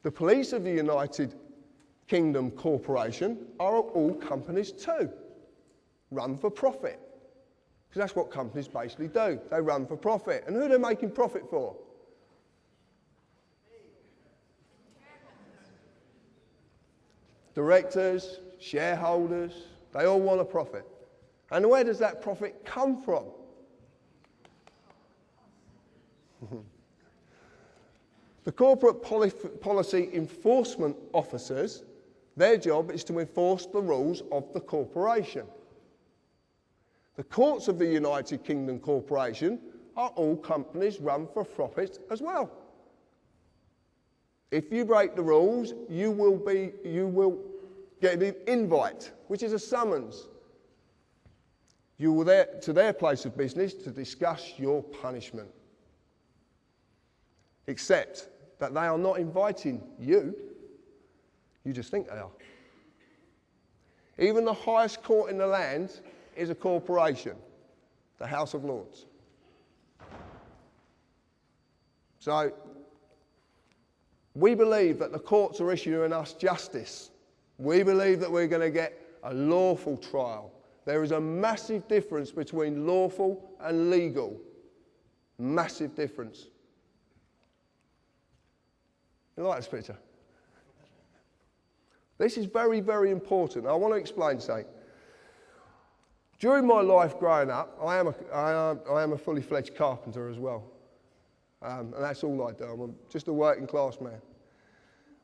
The police of the United Kingdom Corporation are all companies too, run for profit. Because that's what companies basically do. They run for profit. And who are they making profit for? Directors, shareholders, they all want a profit. And where does that profit come from? The corporate policy enforcement officers, their job is to enforce the rules of the corporation. The courts of the United Kingdom Corporation are all companies run for profit as well. If you break the rules, you will get an invite, which is a summons. You will to their place of business to discuss your punishment. Except that they are not inviting you. You just think they are. Even the highest court in the land is a corporation, the House of Lords. So, we believe that the courts are issuing us justice. We believe that we're going to get a lawful trial. There is a massive difference between lawful and legal. Massive difference. You like this picture? This is very, very important. I want to explain something. During my life growing up, I am a fully fledged carpenter as well. And that's all I do. I'm just a working class man.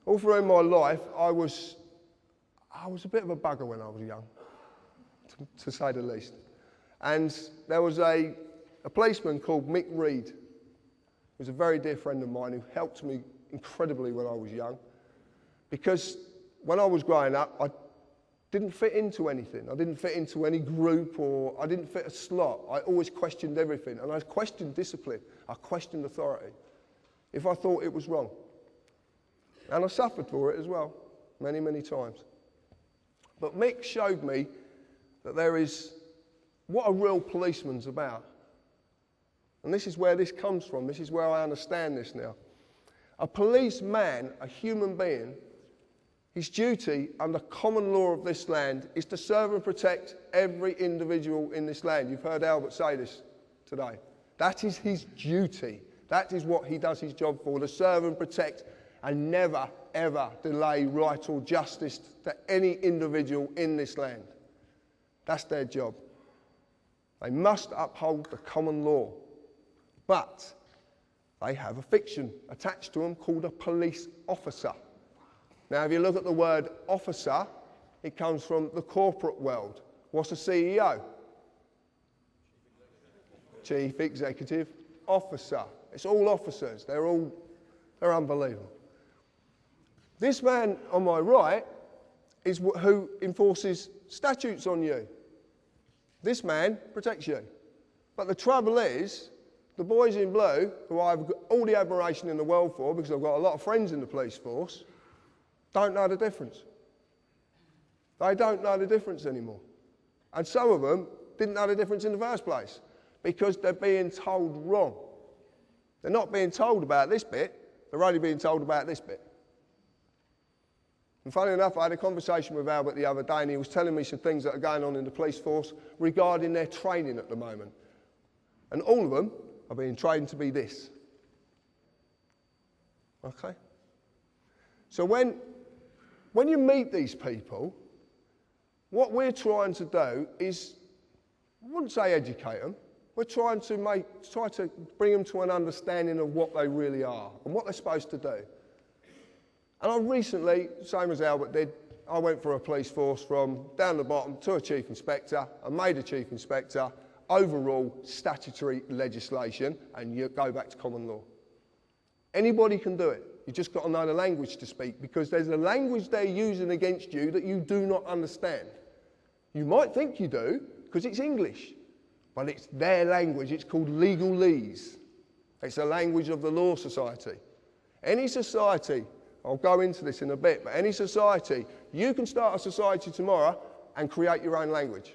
All through my life, I was a bit of a bugger when I was young, to say the least. And there was a policeman called Mick Reed, who was a very dear friend of mine, who helped me incredibly when I was young. Because when I was growing up, I didn't fit into anything. I didn't fit into any group, or I didn't fit a slot. I always questioned everything, and I questioned discipline. I questioned authority if I thought it was wrong. And I suffered for it as well, many, many times. But Mick showed me that there is what a real policeman's about. And this is where this comes from. This is where I understand this now. A policeman, a human being, his duty under common law of this land is to serve and protect every individual in this land. You've heard Albert say this today. That is his duty. That is what he does his job for, to serve and protect and never, ever delay right or justice to any individual in this land. That's their job. They must uphold the common law. But they have a fiction attached to them called a police officer. Now, if you look at the word officer, it comes from the corporate world. What's a CEO? Chief Executive Officer. It's all officers. They're unbelievable. This man on my right is who enforces statutes on you. This man protects you. But the trouble is, the boys in blue, who I've got all the admiration in the world for, because I've got a lot of friends in the police force, don't know the difference. They don't know the difference anymore. And some of them didn't know the difference in the first place, because they're being told wrong. They're not being told about this bit, they're only being told about this bit. And funny enough, I had a conversation with Albert the other day, and he was telling me some things that are going on in the police force regarding their training at the moment. And all of them are being trained to be this. Okay? So when you meet these people, what we're trying to do is, I wouldn't say educate them, we're trying to try to bring them to an understanding of what they really are and what they're supposed to do. And I recently, same as Albert did, I went for a police force from down the bottom to a chief inspector, and made a chief inspector, overall statutory legislation, and you go back to common law. Anybody can do it. You've just got to know the language to speak, because there's a language they're using against you that you do not understand. You might think you do, because it's English, but it's their language. It's called legalese. It's the language of the law society. Any society, I'll go into this in a bit, but any society, you can start a society tomorrow and create your own language.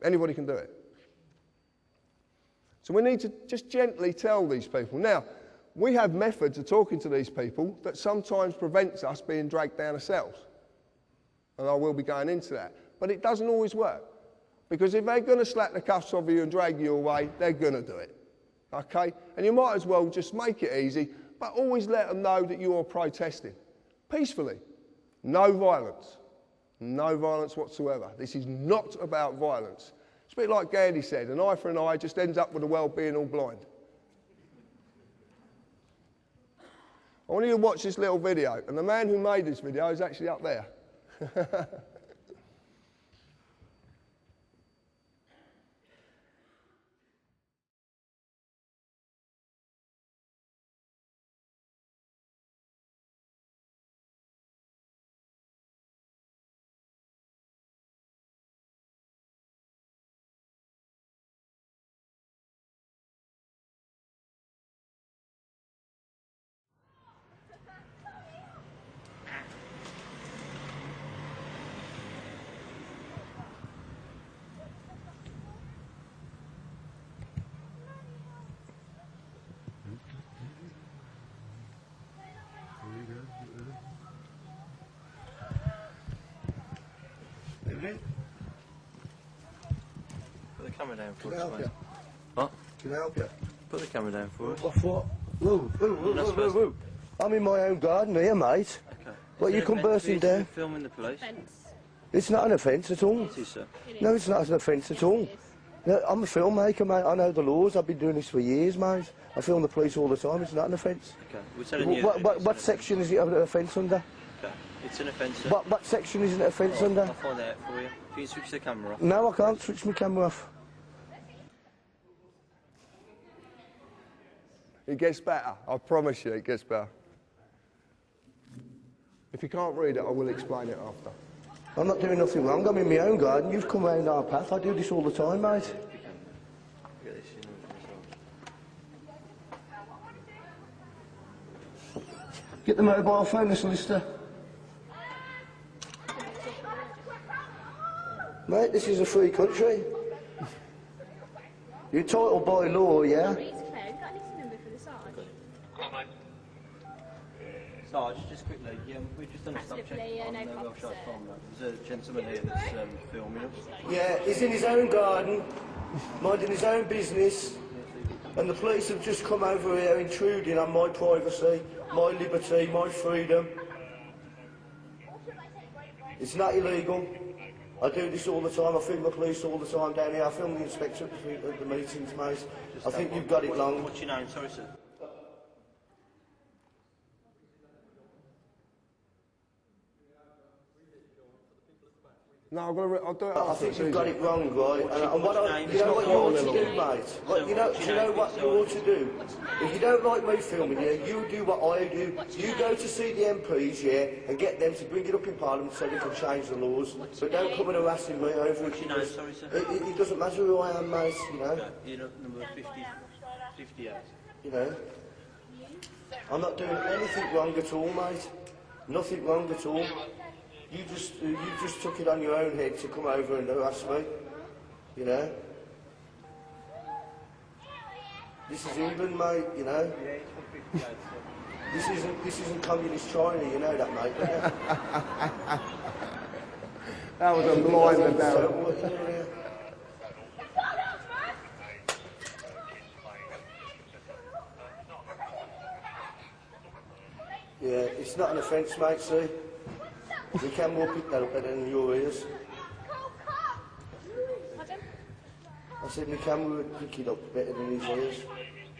Anybody can do it. So we need to just gently tell these people. Now, we have methods of talking to these people that sometimes prevents us being dragged down ourselves. And I will be going into that. But it doesn't always work. Because if they're going to slap the cuffs off you and drag you away, they're going to do it. Okay? And you might as well just make it easy, but always let them know that you're protesting. Peacefully. No violence. No violence whatsoever. This is not about violence. It's a bit like Gandhi said, an eye for an eye just ends up with the world being all blind. I want you to watch this little video, and the man who made this video is actually up there. Put the camera down for Can I us, help mate. you? What? Can I help you? Put the camera down for us. What for? Whoa. I'm in my own garden here, mate. Okay. What, you come bursting down? Filming the police? It's not an offence at all. It is, sir. No, it's not an offence at all. No, I'm a filmmaker, mate. I know the laws. I've been doing this for years, mate. I film the police all the time. It's not an offence. Okay. We're telling you. What section is it an offence under? Okay. It's an offence, sir. What section is it an offence under? I'll find out for you. If you can switch the camera off. No, I can't switch my camera off. It gets better. I promise you it gets better. If you can't read it, I will explain it after. I'm not doing nothing wrong. I'm in my own garden. You've come round our path. I do this all the time, mate. Get this in with Get the mobile phone, the solicitor. Mate, this is a free country. You're entitled by law, yeah? Sarge, just quickly, we've just done a stop check on the Wilshire farm. There's a gentleman here that's filming us. Yeah, he's in his own garden, minding his own business, and the police have just come over here intruding on my privacy, my liberty, my freedom. It's not illegal. I do this all the time. I film the police all the time down here. I film the inspector at the meetings, mate. I think you've got it wrong. What's your name? Sorry, sir. No, I'll do it I after. think you've got it wrong, right? And you know what you ought to do, mate? Do you know what you ought to do? If you don't like me filming you, you do what I do. You go to see the MPs, yeah, and get them to bring it up in Parliament so they can change the laws. But don't come and harassing me over it. Sorry, sir. It doesn't matter who I am, mate, you know. You're number 58. You know. I'm not doing anything wrong at all, mate. Nothing wrong at all. You just took it on your own head to come over and harass me, you know. This is England, mate, you know. This isn't communist China, you know that, mate, don't you? That was a blinder down. Yeah, it's not an offence, mate, see. The camera will pick that up better than your ears. I said the camera would pick it up better than his ears.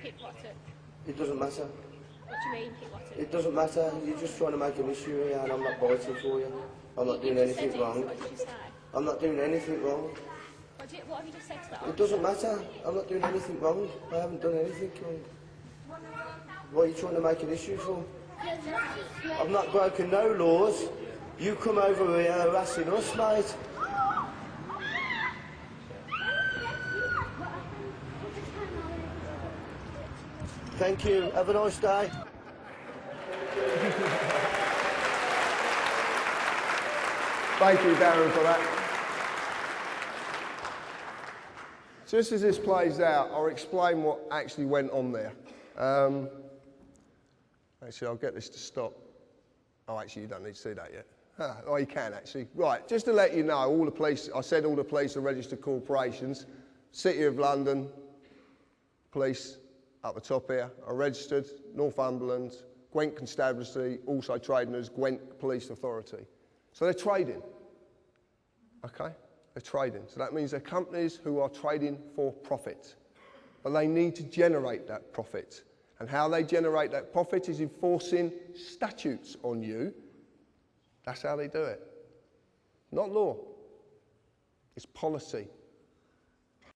Pick what up? It doesn't matter. What do you mean, pick what up? It doesn't matter. You're just trying to make an issue here and I'm not biting for you. I'm not doing anything wrong. What did you say? I'm not doing anything wrong. What have you just said to that? It doesn't matter. I'm not doing anything wrong. I haven't done anything wrong. What are you trying to make an issue for? I've not broken no laws. You come over here harassing us, mate. Thank you. Have a nice day. Thank you, Darren, for that. Just as this plays out, I'll explain what actually went on there. Actually, I'll get this to stop. Oh, actually, you don't need to see that yet. Oh, you can actually. Right, just to let you know, all the police, I said all the police are registered corporations. City of London Police, up the top here, are registered. Northumberland, Gwent Constabulary, also trading as Gwent Police Authority. So they're trading, okay? They're trading. So that means they're companies who are trading for profit. But they need to generate that profit. And how they generate that profit is enforcing statutes on you. That's how they do it. Not law. It's policy.